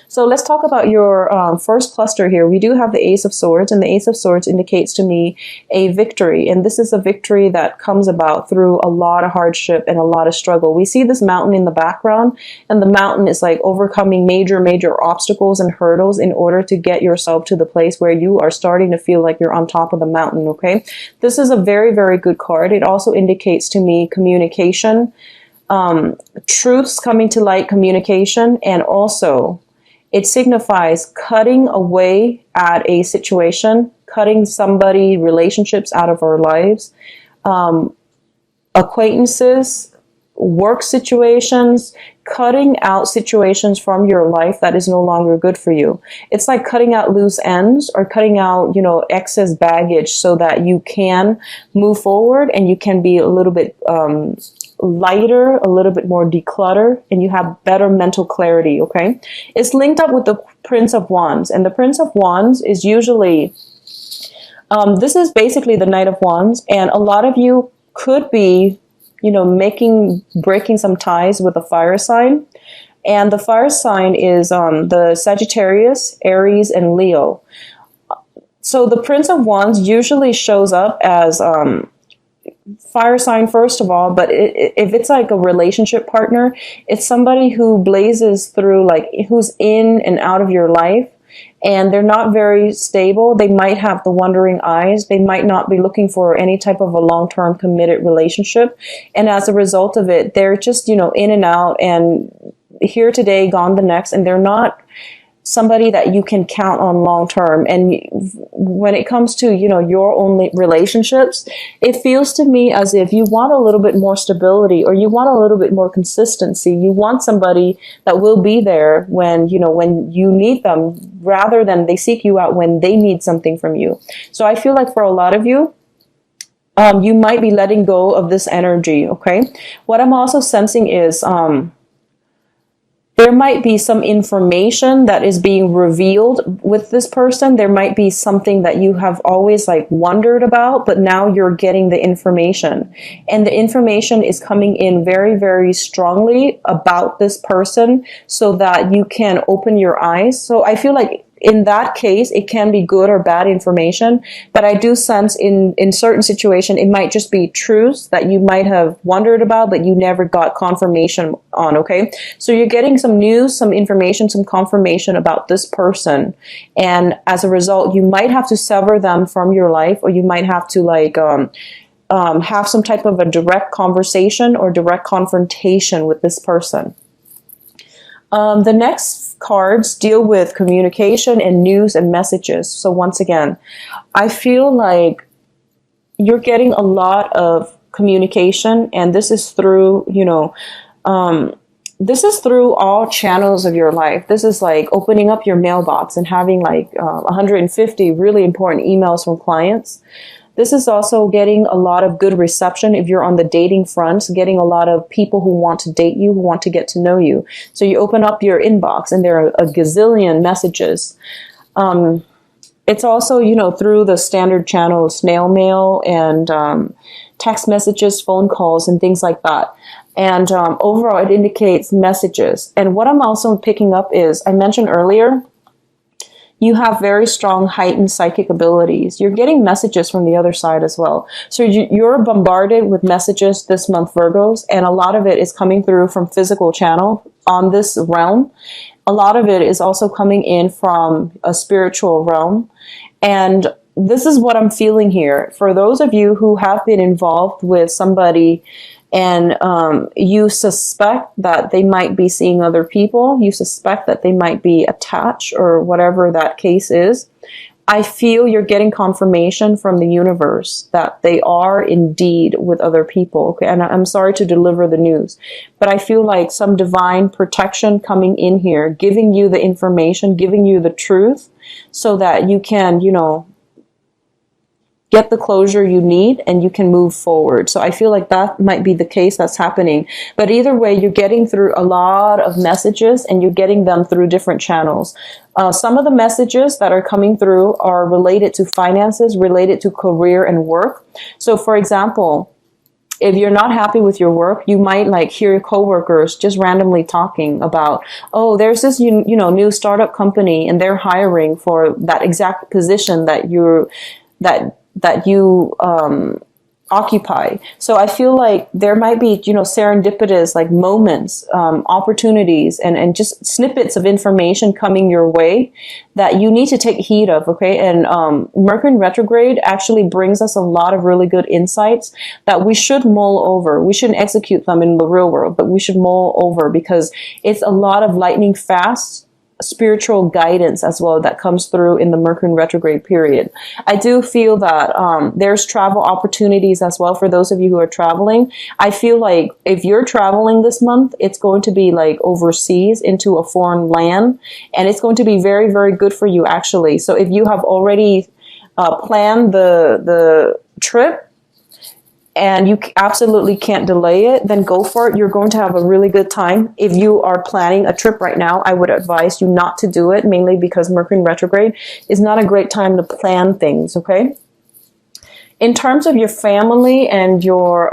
So let's talk about your first cluster here. We do have the Ace of Swords, and the Ace of Swords indicates to me a victory. And this is a victory that comes about through a lot of hardship and a lot of struggle. We see this mountain in the background, and the mountain is like overcoming major, major obstacles and hurdles in order to get yourself to the place where you are starting to feel like you're on top of the mountain, okay? This is a very, very good card. It also indicates to me communication, truths coming to light, communication, and also it signifies cutting away at a situation, cutting somebody, relationships out of our lives, acquaintances, work situations, cutting out situations from your life that is no longer good for you. It's like cutting out loose ends or cutting out, excess baggage so that you can move forward and you can be a little bit lighter, a little bit more decluttered, and you have better mental clarity, okay? It's linked up with the Prince of Wands, and the Prince of Wands is usually, this is basically the Knight of Wands, and a lot of you could be breaking some ties with a fire sign. And the fire sign is the Sagittarius, Aries, and Leo. So the Prince of Wands usually shows up as fire sign, first of all, but if it's like a relationship partner, it's somebody who blazes through, like who's in and out of your life. And they're not very stable. They might have the wandering eyes. They might not be looking for any type of a long-term committed relationship. And as a result of it, they're just, in and out and here today, gone the next. And they're not somebody that you can count on long-term. And when it comes to, your own relationships, it feels to me as if you want a little bit more stability or you want a little bit more consistency. You want somebody that will be there when you need them rather than they seek you out when they need something from you. So I feel like for a lot of you, you might be letting go of this energy, okay? What I'm also sensing is, there might be some information that is being revealed with this person. There might be something that you have always wondered about, but now you're getting the information. And the information is coming in very, very strongly about this person so that you can open your eyes. So I feel like in that case, it can be good or bad information, but I do sense in certain situation, it might just be truths that you might have wondered about, but you never got confirmation on, okay? So you're getting some news, some information, some confirmation about this person. And as a result, you might have to sever them from your life, or you might have to have some type of a direct conversation or direct confrontation with this person. The next cards deal with communication and news and messages. So once again, I feel like you're getting a lot of communication, and this is through, this is through all channels of your life. This is like opening up your mailbox and having 150 really important emails from clients. This is also getting a lot of good reception if you're on the dating front, getting a lot of people who want to date you, who want to get to know you. So you open up your inbox and there are a gazillion messages. It's also, through the standard channels, snail mail and text messages, phone calls, and things like that. And overall, it indicates messages. And what I'm also picking up is, I mentioned earlier, you have very strong heightened psychic abilities. You're getting messages from the other side as well. So you're bombarded with messages this month, Virgos, and a lot of it is coming through from physical channel on this realm. A lot of it is also coming in from a spiritual realm. And this is what I'm feeling here. For those of you who have been involved with somebody and you suspect that they might be seeing other people, you suspect that they might be attached or whatever that case is, I feel you're getting confirmation from the universe that they are indeed with other people. Okay? And I'm sorry to deliver the news, but I feel like some divine protection coming in here, giving you the information, giving you the truth so that you can, get the closure you need and you can move forward. So I feel like that might be the case that's happening. But either way, you're getting through a lot of messages and you're getting them through different channels. Some of the messages that are coming through are related to finances, related to career and work. So for example, If you're not happy with your work, you might like hear your coworkers just randomly talking about, oh, there's this new startup company and they're hiring for that exact position that you occupy. So I feel like there might be, serendipitous like moments, opportunities, and just snippets of information coming your way that you need to take heed of. Okay. And Mercury in retrograde actually brings us a lot of really good insights that we should mull over. We shouldn't execute them in the real world, but we should mull over, because it's a lot of lightning fast spiritual guidance as well that comes through in the Mercury in retrograde period. I do feel that there's travel opportunities as well for those of you who are traveling. I feel like if you're traveling this month, it's going to be like overseas into a foreign land, and it's going to be very, very good for you actually. So if you have already planned the trip, and you absolutely can't delay it, then go for it. You're going to have a really good time. If you are planning a trip right now, I would advise you not to do it, mainly because Mercury in retrograde is not a great time to plan things, okay? In terms of your family and your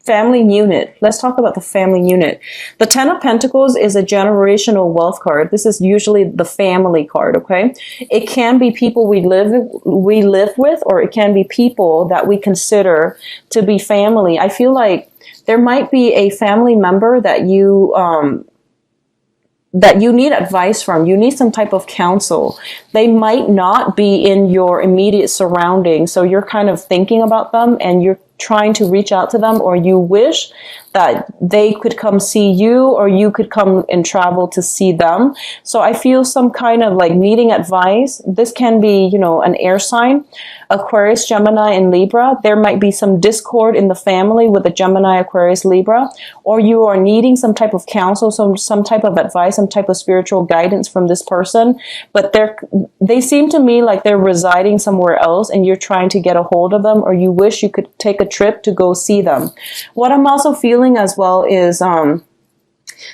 family unit, let's talk about the family unit. The Ten of Pentacles is a generational wealth card. This is usually the family card, okay? It can be people we live with, or it can be people that we consider to be family. I feel like there might be a family member that you need advice from. You need some type of counsel. They might not be in your immediate surroundings, so you're kind of thinking about them and you're trying to reach out to them, or you wish that they could come see you, or you could come and travel to see them. So I feel some kind of like needing advice. This can be, an air sign, Aquarius, Gemini, and Libra. There might be some discord in the family with the Gemini, Aquarius, Libra, or you are needing some type of counsel, some type of advice, some type of spiritual guidance from this person, but they seem to me like they're residing somewhere else and you're trying to get a hold of them, or you wish you could take a trip to go see them. What I'm also feeling as well is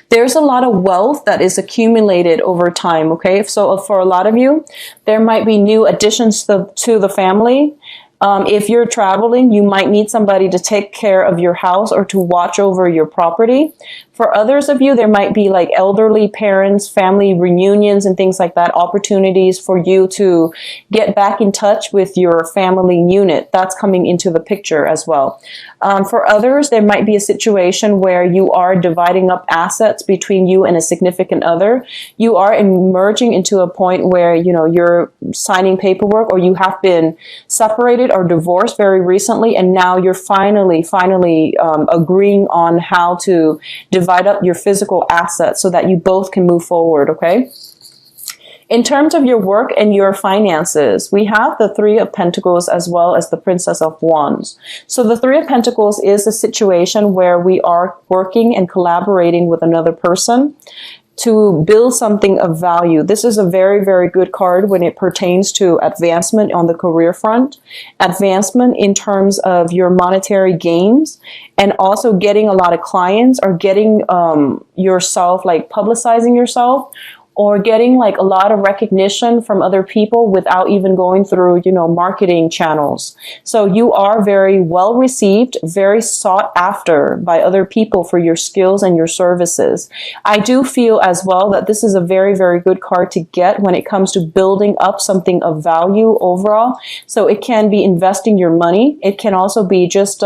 there's a lot of wealth that is accumulated over time, okay? So for a lot of you, there might be new additions to the family. If you're traveling, you might need somebody to take care of your house or to watch over your property. For others of you, there might be like elderly parents, family reunions and things like that, opportunities for you to get back in touch with your family unit. That's coming into the picture as well. For others, there might be a situation where you are dividing up assets between you and a significant other. You are emerging into a point where, you're signing paperwork, or you have been separated or divorced very recently, and now you're finally agreeing on how to divide up your physical assets so that you both can move forward, okay? In terms of your work and your finances, we have the Three of Pentacles as well as the Princess of Wands. So the Three of Pentacles is a situation where we are working and collaborating with another person to build something of value. This is a very, very good card when it pertains to advancement on the career front, advancement in terms of your monetary gains, and also getting a lot of clients, or getting yourself, like publicizing yourself, or getting like a lot of recognition from other people without even going through, marketing channels. So you are very well received, very sought after by other people for your skills and your services. I do feel as well that this is a very, very good card to get when it comes to building up something of value overall. So it can be investing your money. It can also be just,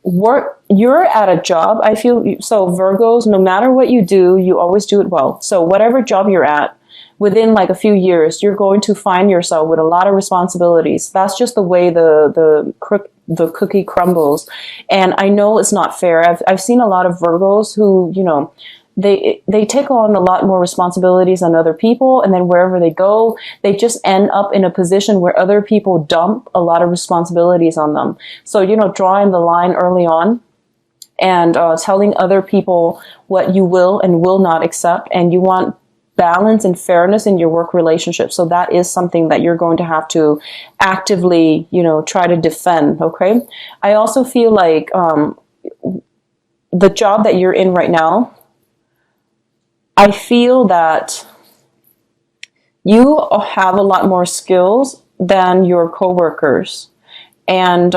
work. You're at a job. I feel so Virgos, no matter what you do, you always do it well. So whatever job you're at, within like a few years, you're going to find yourself with a lot of responsibilities. That's just the way the cookie crumbles. And I know it's not fair. I've seen a lot of Virgos who, they take on a lot more responsibilities than other people, and then wherever they go, they just end up in a position where other people dump a lot of responsibilities on them. So, drawing the line early on and telling other people what you will and will not accept, and you want balance and fairness in your work relationship. So that is something that you're going to have to actively, try to defend, okay? I also feel like the job that you're in right now, I feel that you have a lot more skills than your coworkers, and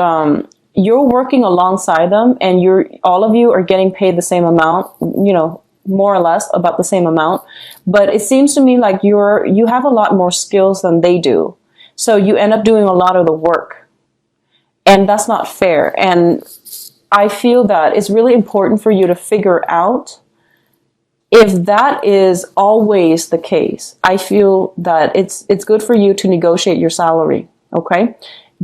you're working alongside them, and all of you are getting paid the same amount, more or less about the same amount. But it seems to me like you have a lot more skills than they do. So you end up doing a lot of the work. And that's not fair. And I feel that it's really important for you to figure out if that is always the case. I feel that it's good for you to negotiate your salary. Okay?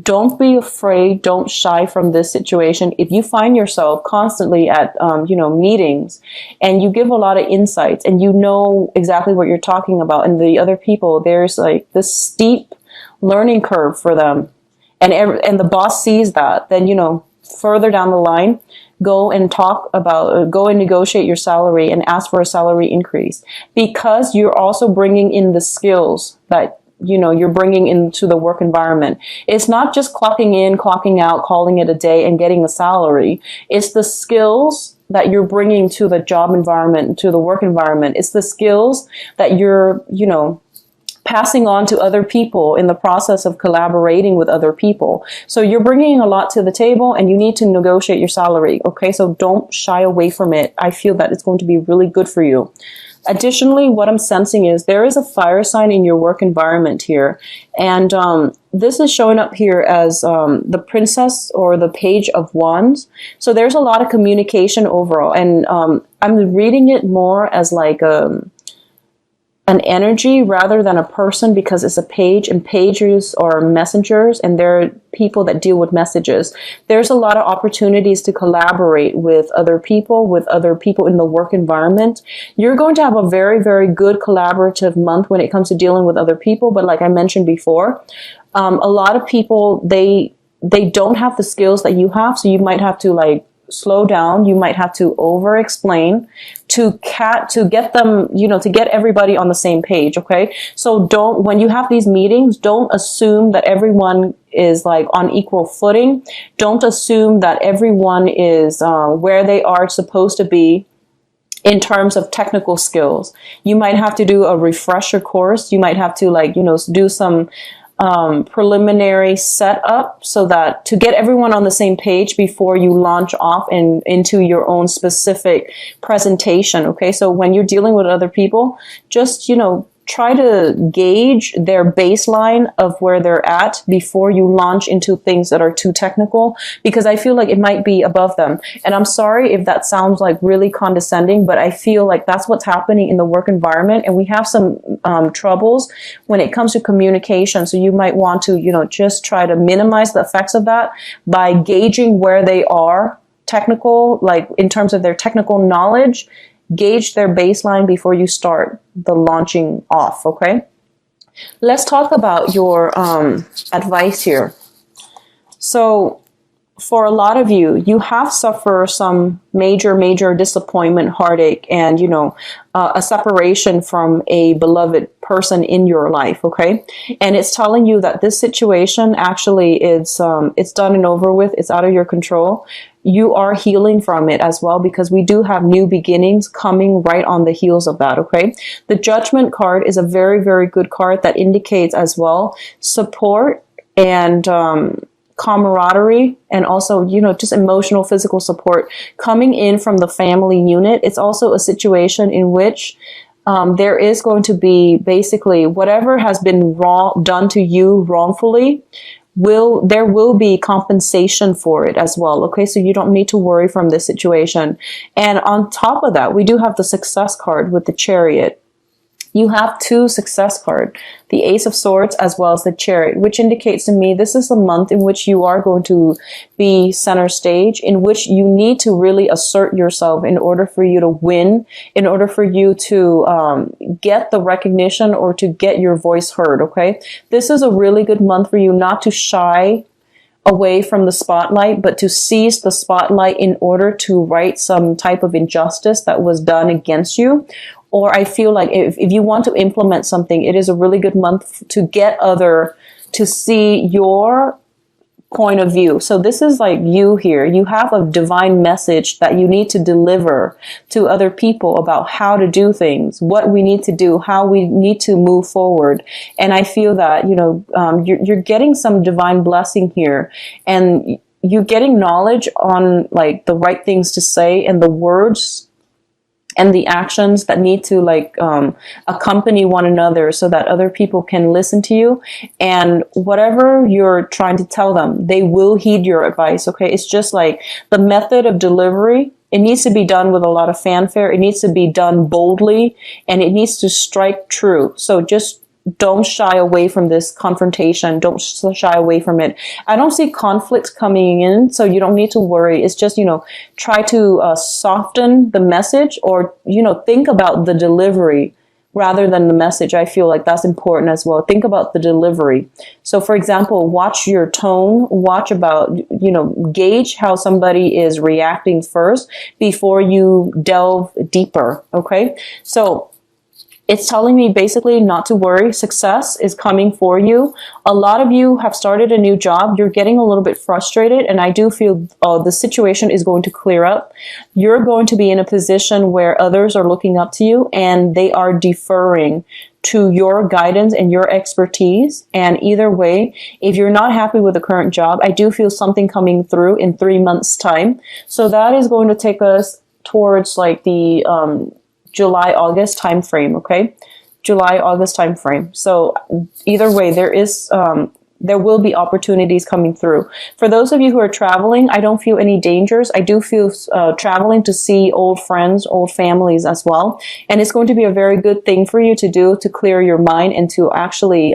Don't be afraid. Don't shy from this situation. If you find yourself constantly at, meetings, and you give a lot of insights, and you know exactly what you're talking about, and the other people, there's like this steep learning curve for them, and the boss sees that, then, further down the line, go and negotiate your salary and ask for a salary increase, because you're also bringing in the skills that you're bringing into the work environment. It's not just clocking in, clocking out, calling it a day and getting a salary. It's the skills that you're bringing to the job environment, to the work environment. It's the skills that you're, passing on to other people in the process of collaborating with other people. So you're bringing a lot to the table, and you need to negotiate your salary. Okay. So don't shy away from it. I feel that it's going to be really good for you. Additionally, what I'm sensing is there is a fire sign in your work environment here. And this is showing up here as the princess or the page of wands. So there's a lot of communication overall. And I'm reading it more as like an energy rather than a person, because it's a page, and pages are messengers, and they're people that deal with messages. There's a lot of opportunities to collaborate with other people in the work environment. You're going to have a very, very good collaborative month when it comes to dealing with other people. But like I mentioned before, a lot of people, they don't have the skills that you have. So you might have to slow down. You might have to over explain to get them, to get everybody on the same page. Okay. So when you have these meetings, don't assume that everyone is on equal footing. Don't assume that everyone is where they are supposed to be in terms of technical skills. You might have to do a refresher course. You might have to do some preliminary setup, so that to get everyone on the same page before you launch off into your own specific presentation. Okay. So when you're dealing with other people, just, try to gauge their baseline of where they're at before you launch into things that are too technical, because I feel like it might be above them. And I'm sorry if that sounds really condescending, but I feel like that's what's happening in the work environment. And we have some troubles when it comes to communication. So you might want to, just try to minimize the effects of that by gauging where they are technical, in terms of their technical knowledge. Gauge their baseline before you start the launching off. Okay. Let's talk about your advice here. So for a lot of you, you have suffered some major disappointment, heartache, and, a separation from a beloved person in your life. Okay. And it's telling you that this situation actually it's done and over with. It's out of your control. You are healing from it as well, because we do have new beginnings coming right on the heels of that. Okay. The Judgment card is a very, very good card that indicates as well support and, camaraderie, and also, just emotional, physical support coming in from the family unit. It's also a situation in which there is going to be basically whatever has been done to you wrongfully. There will be compensation for it as well. Okay. So you don't need to worry from this situation. And on top of that, we do have the Success card with the Chariot. You have two success cards, the Ace of Swords as well as the Chariot, which indicates to me this is a month in which you are going to be center stage, in which you need to really assert yourself in order for you to win, in order for you to get the recognition or to get your voice heard. Okay. This is a really good month for you not to shy away from the spotlight, but to seize the spotlight in order to right some type of injustice that was done against you. Or I feel like if you want to implement something, it is a really good month to get to see your point of view. So this is you here. You have a divine message that you need to deliver to other people about how to do things, what we need to do, how we need to move forward. And I feel that, you're getting some divine blessing here. And you getting knowledge on like the right things to say and the words and the actions that need to like accompany one another so that other people can listen to you, and whatever you're trying to tell them, they will heed your advice. Okay, it's just like the method of delivery. It needs to be done with a lot of fanfare. It needs to be done boldly, and it needs to strike true. So just don't shy away from this confrontation. Don't shy away from it. I don't see conflicts coming in, so you don't need to worry. It's just, try to soften the message, or, think about the delivery rather than the message. I feel like that's important as well. Think about the delivery. So for example, watch your tone, watch about, gauge how somebody is reacting first before you delve deeper. Okay. So it's telling me basically not to worry. Success is coming for you. A lot of you have started a new job. You're getting a little bit frustrated, and I do feel the situation is going to clear up. You're going to be in a position where others are looking up to you, and they are deferring to your guidance and your expertise. And either way, if you're not happy with the current job, I do feel something coming through in 3 months' time. So that is going to take us towards like the July, August time frame, okay? July, August time frame. So either way, there will be opportunities coming through. For those of you who are traveling, I don't feel any dangers. I do feel traveling to see old friends, old families as well. And it's going to be a very good thing for you to do to clear your mind and to actually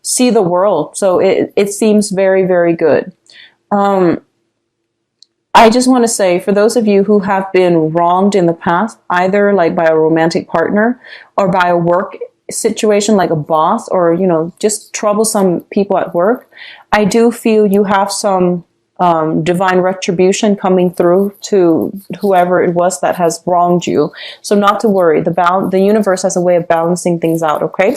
see the world. So it seems very, very good. I just want to say, for those of you who have been wronged in the past, either like by a romantic partner or by a work situation like a boss, or, just troublesome people at work, I do feel you have some divine retribution coming through to whoever it was that has wronged you. So not to worry. The universe has a way of balancing things out, okay?